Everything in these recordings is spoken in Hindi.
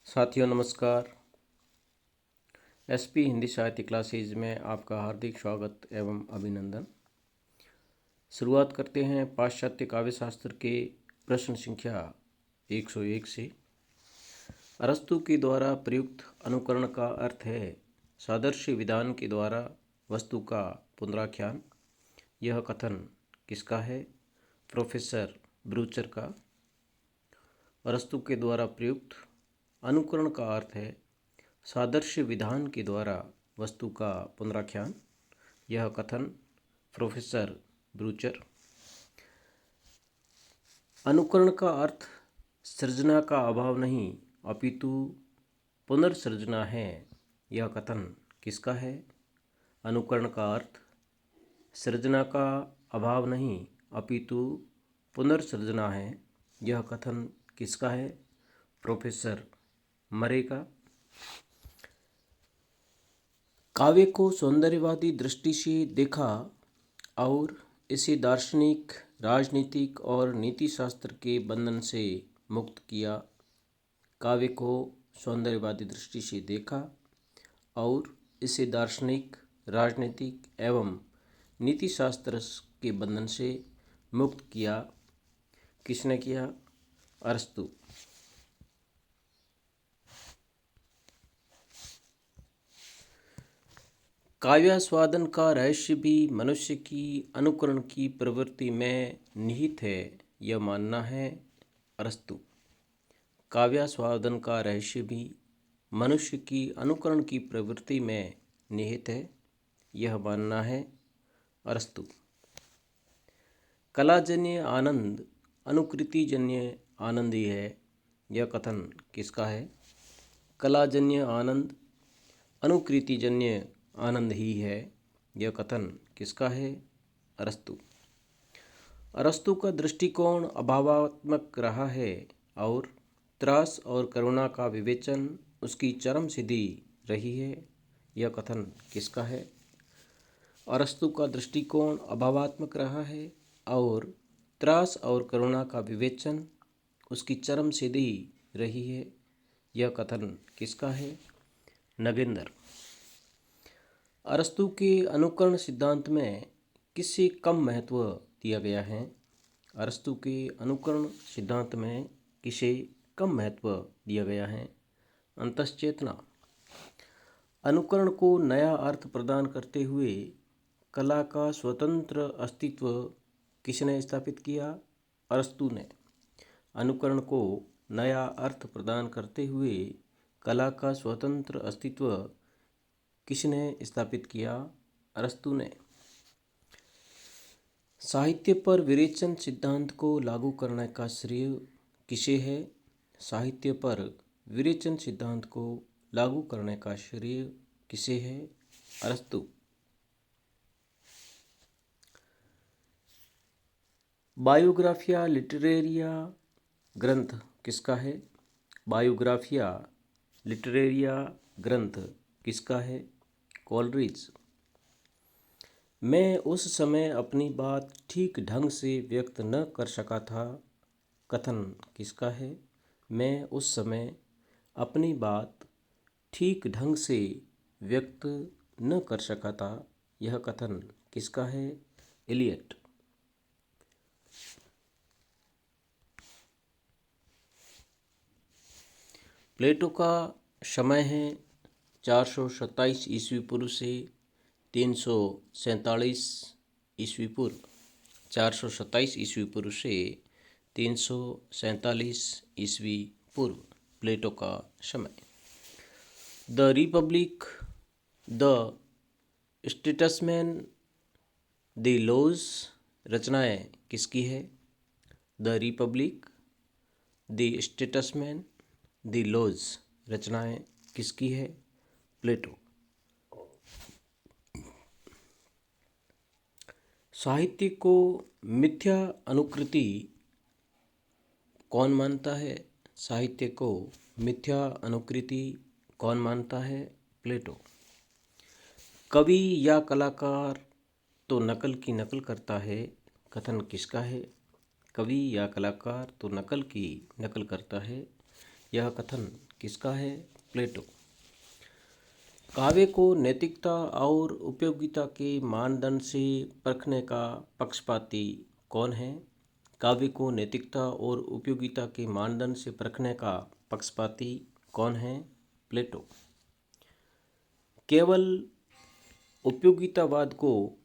साथियों नमस्कार। एसपी हिंदी साहित्य क्लासेज में आपका हार्दिक स्वागत एवं अभिनंदन। शुरुआत करते हैं पाश्चात्य काव्य शास्त्र के प्रश्न संख्या 101 से। अरस्तु के द्वारा प्रयुक्त अनुकरण का अर्थ है सादृश्य विधान के द्वारा वस्तु का पुनराख्यान। यह कथन किसका है? प्रोफेसर ब्रूचर का। अरस्तु के द्वारा प्रयुक्त अनुकरण का अर्थ है सादृश्य विधान के द्वारा वस्तु का पुनराख्यान। यह कथन प्रोफेसर ब्रूचर। अनुकरण का अर्थ सृजना का अभाव नहीं अपितु पुनर्सृजना है। यह कथन किसका है? अनुकरण का अर्थ सृजना का अभाव नहीं अपितु पुनर्सृजना है। यह कथन किसका है? प्रोफेसर मरे का। काव्य को सौंदर्यवादी दृष्टि से देखा और इसे दार्शनिक, राजनीतिक और नीति शास्त्र के बंधन से मुक्त किया। काव्य को सौंदर्यवादी दृष्टि से देखा और इसे दार्शनिक, राजनीतिक एवं नीति शास्त्र के बंधन से मुक्त किया। किसने किया? अरस्तु। काव्यास्वादन का रहस्य भी मनुष्य की अनुकरण की प्रवृत्ति में निहित है, यह मानना है अरस्तु। काव्यास्वादन का रहस्य भी मनुष्य की अनुकरण की प्रवृत्ति में निहित है, यह मानना है अरस्तु। कलाजन्य आनंद अनुकृतिजन्य आनंद ही है। यह कथन किसका है? कलाजन्य आनंद अनुकृतिजन्य आनंद ही है। यह कथन किसका है? अरस्तु। अरस्तु का दृष्टिकोण अभावात्मक रहा है और त्रास और करुणा का विवेचन उसकी चरम सिद्धि रही है। यह कथन किसका है? अरस्तु का दृष्टिकोण अभावात्मक रहा है और त्रास और करुणा का विवेचन उसकी चरम सिद्धि रही है। यह कथन किसका है? नगेंद्र। अरस्तु के अनुकरण सिद्धांत में किसे कम महत्व दिया गया है? अरस्तु के अनुकरण सिद्धांत में किसे कम महत्व दिया गया है? अंतश्चेतना। अनुकरण को नया अर्थ प्रदान करते हुए कला का स्वतंत्र अस्तित्व किसने स्थापित किया? अरस्तु ने। अनुकरण को नया अर्थ प्रदान करते हुए कला का स्वतंत्र अस्तित्व किसने स्थापित किया? अरस्तु ने। साहित्य पर विरेचन सिद्धांत को लागू करने का श्रेय किसे है? साहित्य पर विरेचन सिद्धांत को लागू करने का श्रेय किसे है? अरस्तु। बायोग्राफिया लिटरेरिया ग्रंथ किसका है? बायोग्राफिया लिटरेरिया ग्रंथ किसका है? कोलरिज। मैं उस समय अपनी बात ठीक ढंग से व्यक्त न कर सका था। कथन किसका है? मैं उस समय अपनी बात ठीक ढंग से व्यक्त न कर सका था। यह कथन किसका है? एलियट। प्लेटो का समय है 427 ईस्वी पूर्व से 347 ईस्वी पूर्व। 427 ईस्वी पूर्व से 347 ईस्वी पूर्व प्लेटो का समय। The Republic, the Statesman, the Laws रचनाएं किसकी है? The Republic, the Statesman, the Laws रचनाएं किसकी है? प्लेटो। साहित्य को मिथ्या अनुकृति कौन मानता है? साहित्य को मिथ्या अनुकृति कौन मानता है? प्लेटो। कवि या कलाकार तो नकल की नकल करता है। कथन किसका है? कवि या कलाकार तो नकल की नकल करता है। यह कथन किसका है? प्लेटो। काव्य को नैतिकता और उपयोगिता के मानदंड से परखने का पक्षपाती कौन है? काव्य को नैतिकता और उपयोगिता के मानदंड से परखने का पक्षपाती कौन है? प्लेटो। केवल उपयोगितावाद को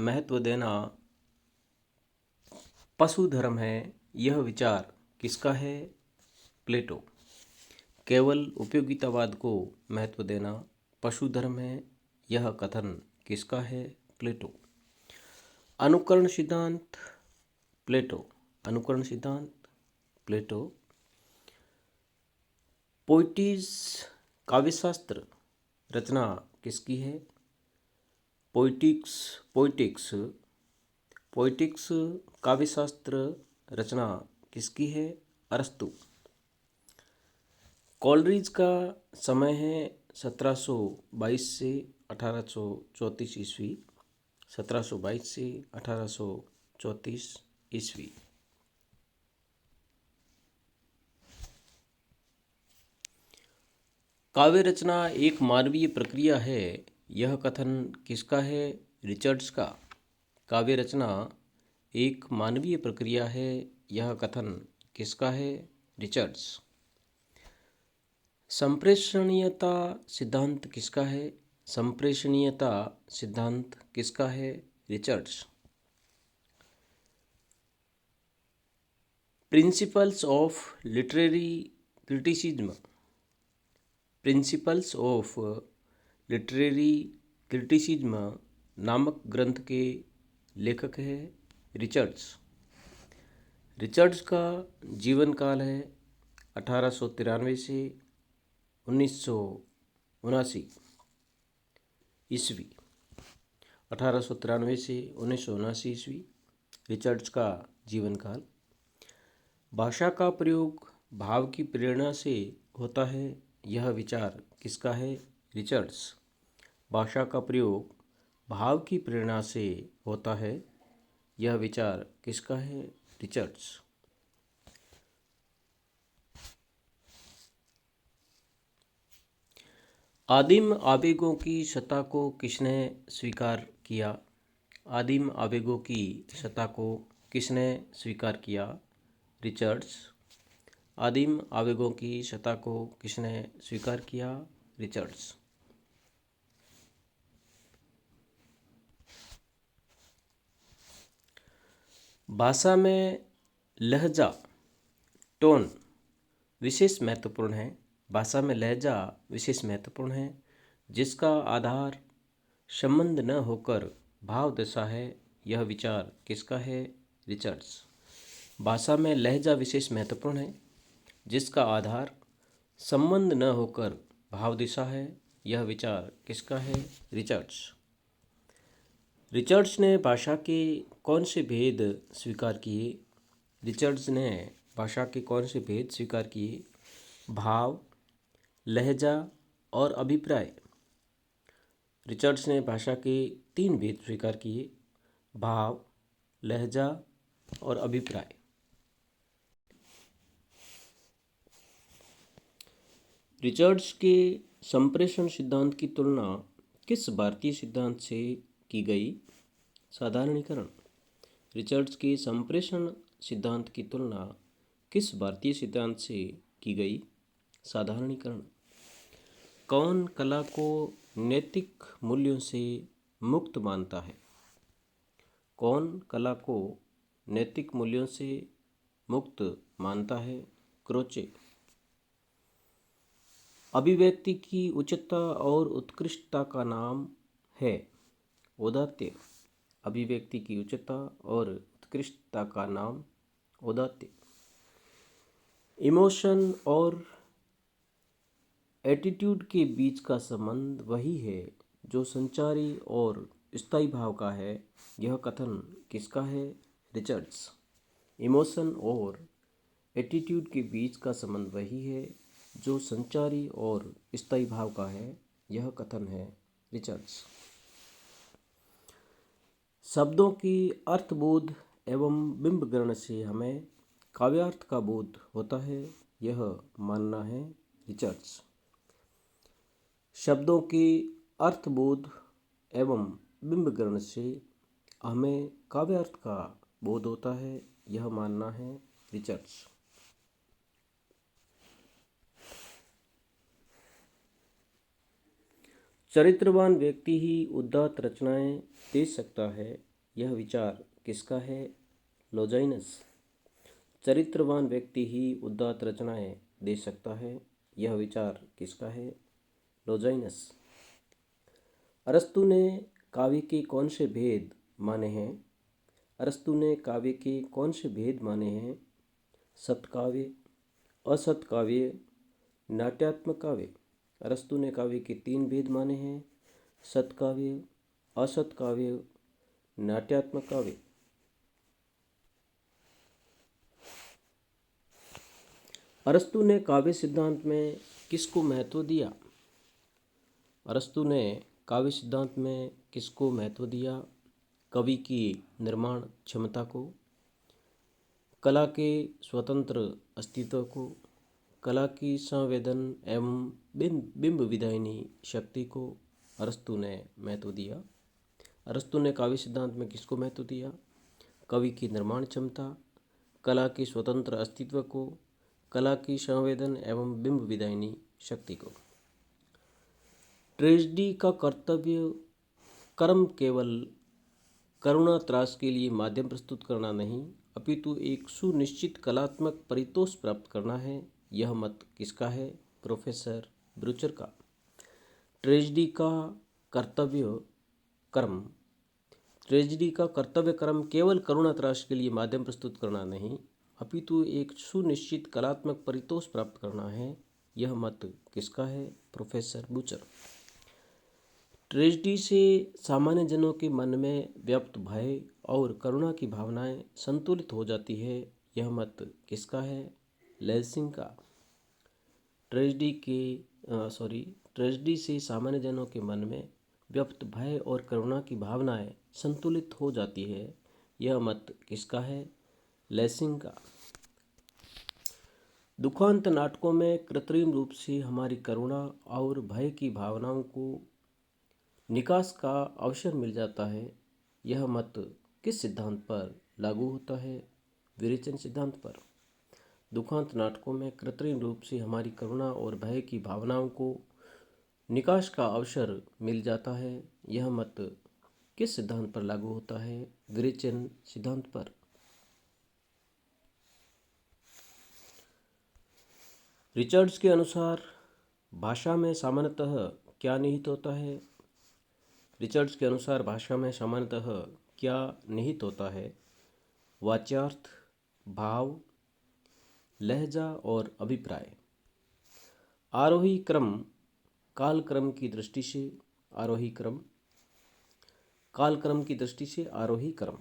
महत्व देना पशु धर्म है, यह विचार किसका है? प्लेटो। केवल उपयोगितावाद को महत्व देना पशु धर्म है, यह कथन किसका है? प्लेटो। अनुकरण सिद्धांत, प्लेटो। अनुकरण सिद्धांत, प्लेटो। पोइटिस काव्यशास्त्र रचना किसकी है? पोइटिक्स काव्यशास्त्र रचना किसकी है? अरस्तु। कॉलरिज का समय है 1722 से 1834 ईस्वी। 1722 से 1834 ईस्वी। काव्य रचना एक मानवीय प्रक्रिया है, यह कथन किसका है? रिचर्ड्स का। काव्य रचना एक मानवीय प्रक्रिया है, यह कथन किसका है? रिचर्ड्स। संप्रेषणीयता सिद्धांत किसका है? संप्रेषणीयता सिद्धांत किसका है? Richards. Principles of literary criticism, principles of literary criticism नामक ग्रंथ के लेखक है रिचर्ड्स। रिचर्ड्स का जीवन काल है 1893 से 1979 ईस्वी। 1893 से 1979 ईस्वी रिचर्ड्स का जीवन काल। भाषा का प्रयोग भाव की प्रेरणा से होता है, यह विचार किसका है? रिचर्ड्स। भाषा का प्रयोग भाव की प्रेरणा से होता है, यह विचार किसका है? रिचर्ड्स। आदिम आवेगों की सत्ता को किसने स्वीकार किया? आदिम आवेगों की सत्ता को किसने स्वीकार किया? रिचर्ड्स। आदिम आवेगों की सत्ता को किसने स्वीकार किया? रिचर्ड्स। भाषा में लहजा, टोन विशेष महत्वपूर्ण है। भाषा में लहजा विशेष महत्वपूर्ण है, जिसका आधार संबंध न होकर भाव दशा है, यह विचार किसका है? रिचर्ड्स। भाषा में लहजा विशेष महत्वपूर्ण है, जिसका आधार संबंध न होकर भाव दिशा है, यह विचार किसका है? रिचर्ड्स। रिचर्ड्स ने भाषा के कौन से भेद स्वीकार किए? रिचर्ड्स ने भाषा के कौन से भेद स्वीकार किए? भाव, लहजा और अभिप्राय। रिचर्ड्स ने भाषा के 3 भेद स्वीकार किए: भाव, लहजा और अभिप्राय। रिचर्ड्स के संप्रेषण सिद्धांत की तुलना किस भारतीय सिद्धांत से की गई? साधारणीकरण। रिचर्ड्स के संप्रेषण सिद्धांत की तुलना किस भारतीय सिद्धांत से की गई? साधारणीकरण। कौन कला को नैतिक मूल्यों से मुक्त मानता है? कौन कला को नैतिक मूल्यों से मुक्त मानता है? क्रोचे। अभिव्यक्ति की उच्चता और उत्कृष्टता का नाम है? औदात्य। अभिव्यक्ति की उच्चता और उत्कृष्टता का नाम औदात्य। इमोशन और एटीट्यूड के बीच का संबंध वही है जो संचारी और स्थायी भाव का है, यह कथन किसका है? रिचर्ड्स। इमोशन और एटीट्यूड के बीच का संबंध वही है जो संचारी और स्थायी भाव का है, यह कथन है रिचर्ड्स। शब्दों की अर्थबोध एवं बिंब ग्रहण से हमें काव्यार्थ का बोध होता है, यह मानना है रिचर्ड्स। शब्दों के अर्थबोध एवं बिंब ग्रहण से हमें काव्यार्थ का बोध होता है, यह मानना है रिचर्ड्स। चरित्रवान व्यक्ति ही उदात्त रचनाएं दे सकता है, यह विचार किसका है? लोजाइनस। चरित्रवान व्यक्ति ही उदात्त रचनाएं दे सकता है, यह विचार किसका है? लोजाइनस। अरस्तु ने काव्य के कौन से भेद माने हैं? अरस्तु ने काव्य के कौन से भेद माने हैं? सत्काव्य, असत्काव्य, नाट्यात्मक काव्य। अरस्तु ने काव्य के 3 भेद माने हैं: सत्काव्य, असत्काव्य, नाट्यात्मक काव्य। अरस्तु ने काव्य सिद्धांत में किसको महत्व दिया? अरस्तु ने काव्य सिद्धांत में किसको महत्व दिया? कवि की निर्माण क्षमता को, कला के स्वतंत्र अस्तित्व को, कला की संवेदन एवं बिंब विधायिनी शक्ति को अरस्तु ने महत्व दिया। अरस्तु ने काव्य सिद्धांत में किसको महत्व दिया? कवि की निर्माण क्षमता, कला की स्वतंत्र अस्तित्व को, कला की संवेदन एवं बिंब विधायिनी शक्ति को। ट्रेजेडी का कर्तव्य कर्म केवल करुणा त्रास के लिए माध्यम प्रस्तुत करना नहीं, अपितु एक सुनिश्चित कलात्मक परितोष प्राप्त करना है, यह मत किसका है? प्रोफेसर ब्रूचर का। ट्रेजेडी का कर्तव्य कर्म ट्रेजेडी का कर्तव्य कर्म केवल करुणा त्रास के लिए माध्यम प्रस्तुत करना नहीं, अपितु एक सुनिश्चित कलात्मक परितोष प्राप्त करना है, यह मत किसका है? प्रोफेसर ब्रूचर। ट्रेजेडी से सामान्य जनों के मन में व्याप्त भय और करुणा की भावनाएं संतुलित हो जाती है, यह मत किसका है? लेसिंग का। ट्रेजेडी से सामान्य जनों के मन में व्यक्त भय और करुणा की भावनाएं संतुलित हो जाती है, यह मत किसका है? लेसिंग का। दुखांत नाटकों में कृत्रिम रूप से हमारी करुणा और भय की भावनाओं को निकास का अवसर मिल जाता है, यह मत किस सिद्धांत पर लागू होता है? विरेचन सिद्धांत पर। दुखांत नाटकों में कृत्रिम रूप से हमारी करुणा और भय की भावनाओं को निकास का अवसर मिल जाता है, यह मत किस सिद्धांत पर लागू होता है? विरेचन सिद्धांत पर। रिचर्ड्स के अनुसार भाषा में सामान्यतः क्या निहित होता है? रिचर्ड्स के अनुसार भाषा में सामान्यतः क्या निहित होता है? वाच्यार्थ, भाव, लहजा और अभिप्राय। आरोही क्रम कालक्रम की दृष्टि से आरोही क्रम, कालक्रम की दृष्टि से आरोही क्रम।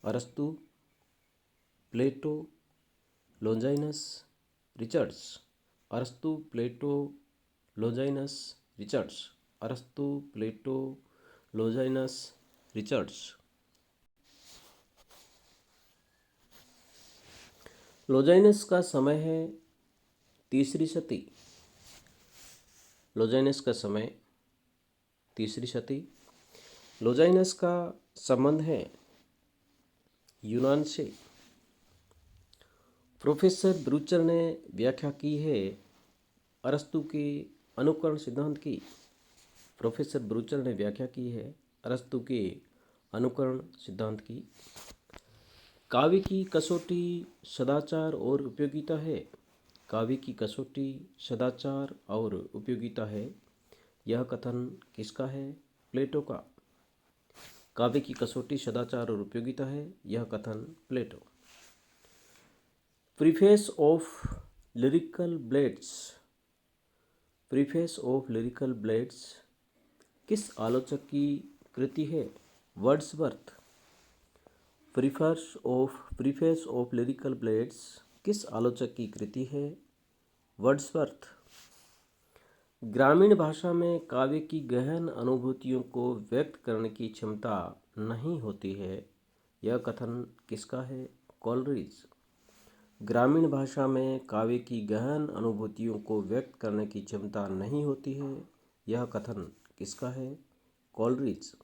अरस्तु, प्लेटो, लोंजाइनस, रिचर्ड्स। अरस्तु, प्लेटो, लोंजाइनस, रिचर्ड्स। अरस्तु, प्लेटो, लोंजाइनस, रिचर्ड्स। लोंजाइनस का समय है 3री शती। लोंजाइनस का समय 3री शती। लोंजाइनस का संबंध है यूनान से। प्रोफेसर ब्रूचर ने व्याख्या की है अरस्तु के अनुकरण सिद्धांत की। प्रोफेसर ब्रूचर ने व्याख्या की है अरस्तु के अनुकरण सिद्धांत की। काव्य की कसौटी सदाचार और उपयोगिता है। काव्य की कसौटी सदाचार और उपयोगिता है, यह कथन किसका है? प्लेटो का। काव्य की कसौटी सदाचार और उपयोगिता है, यह कथन Plato. Preface of lyrical ballads. Preface of lyrical ballads किस आलोचक की कृति है? Wordsworth. Preface of lyrical ballads किस आलोचक की कृति है? वर्ड्सवर्थ। ग्रामीण भाषा में काव्य की गहन अनुभूतियों को व्यक्त करने की क्षमता नहीं होती है, यह कथन किसका है? कोलरिज। ग्रामीण भाषा में काव्य की गहन अनुभूतियों को व्यक्त करने की क्षमता नहीं होती है। यह कथन किसका है? कोलरिज।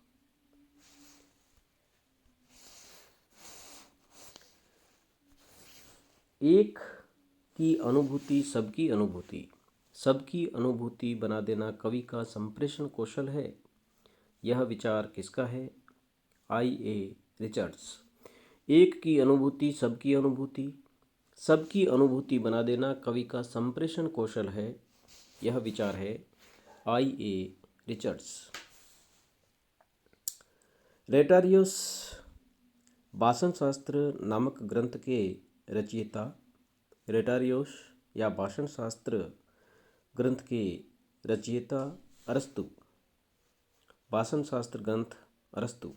एक की अनुभूति सबकी अनुभूति, सबकी अनुभूति बना देना कवि का संप्रेषण कौशल है। यह विचार किसका है? I.A. रिचर्ड्स। एक की अनुभूति सबकी अनुभूति, सबकी अनुभूति बना देना कवि का संप्रेषण कौशल है। यह विचार है I.A. रिचर्ड्स। रेटारियोस भाषण शास्त्र नामक ग्रंथ के रचयिता। रेटारियोस या भाषण शास्त्र ग्रंथ के रचयिता अरस्तु। भाषण शास्त्र ग्रंथ अरस्तु।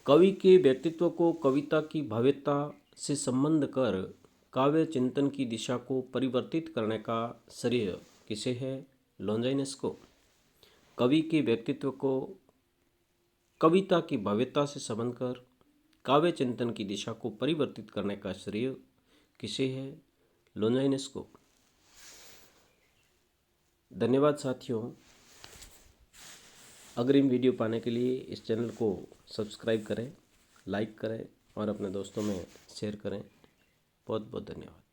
कवि के व्यक्तित्व को कविता की भव्यता से संबंध कर काव्य चिंतन की दिशा को परिवर्तित करने का श्रेय किसे है? लॉन्जाइनस को। कवि के व्यक्तित्व को कविता की भव्यता से संबंध कर काव्य चिंतन की दिशा को परिवर्तित करने का श्रेय किसे है? लॉन्जाइनस को। धन्यवाद साथियों। अग्रिम वीडियो पाने के लिए इस चैनल को सब्सक्राइब करें, लाइक करें और अपने दोस्तों में शेयर करें। बहुत बहुत धन्यवाद।